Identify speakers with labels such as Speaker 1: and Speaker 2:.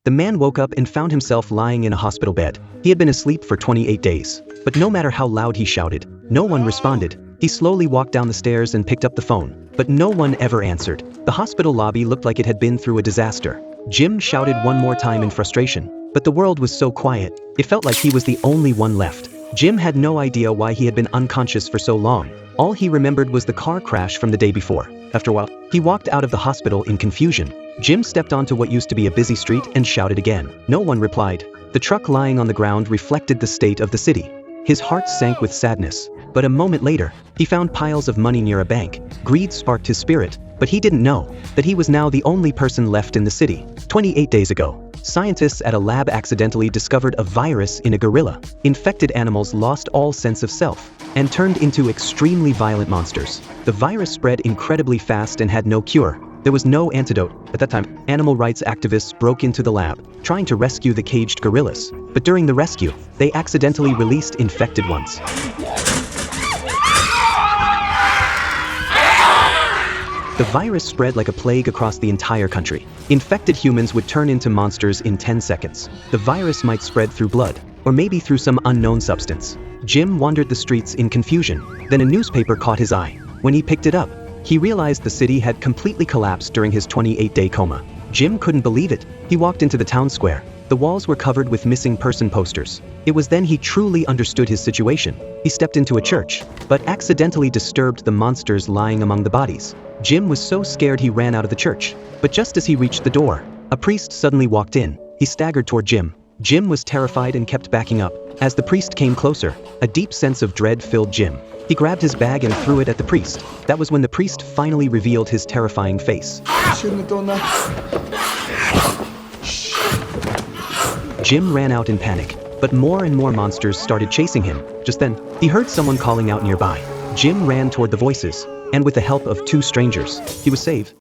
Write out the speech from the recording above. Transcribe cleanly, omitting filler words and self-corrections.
Speaker 1: The man woke up and found himself lying in a hospital bed. He had been asleep for 28 days. But no matter how loud he shouted, no one responded. He slowly walked down the stairs and picked up the phone, but no one ever answered. The hospital lobby looked like it had been through a disaster. Jim shouted one more time in frustration, but the world was so quiet, it felt like he was the only one left. Jim had no idea why he had been unconscious for so long. All he remembered was the car crash from the day before. After a while, he walked out of the hospital in confusion. Jim stepped onto what used to be a busy street and shouted again. No one replied. The truck lying on the ground reflected the state of the city. His heart sank with sadness, but a moment later, he found piles of money near a bank. Greed sparked his spirit, but he didn't know that he was now the only person left in the city. 28 days ago, scientists at a lab accidentally discovered a virus in a gorilla. Infected animals lost all sense of self and turned into extremely violent monsters. The virus spread incredibly fast and had no cure. There was no antidote. At that time, animal rights activists broke into the lab, trying to rescue the caged gorillas. But during the rescue, they accidentally released infected ones. The virus spread like a plague across the entire country. Infected humans would turn into monsters in 10 seconds. The virus might spread through blood, or maybe through some unknown substance. Jim wandered the streets in confusion. Then a newspaper caught his eye. When he picked it up, he realized the city had completely collapsed during his 28-day coma. Jim couldn't believe it. He walked into the town square. The walls were covered with missing person posters. It was then he truly understood his situation. He stepped into a church, but accidentally disturbed the monsters lying among the bodies. Jim was so scared he ran out of the church. But just as he reached the door, a priest suddenly walked in. He staggered toward Jim. Jim was terrified and kept backing up. As the priest came closer, a deep sense of dread filled Jim. He grabbed his bag and threw it at the priest. That was when the priest finally revealed his terrifying face.
Speaker 2: Shouldn't have done that.
Speaker 1: Jim ran out in panic, but more and more monsters started chasing him. Just then, he heard someone calling out nearby. Jim ran toward the voices, and with the help of two strangers, he was saved.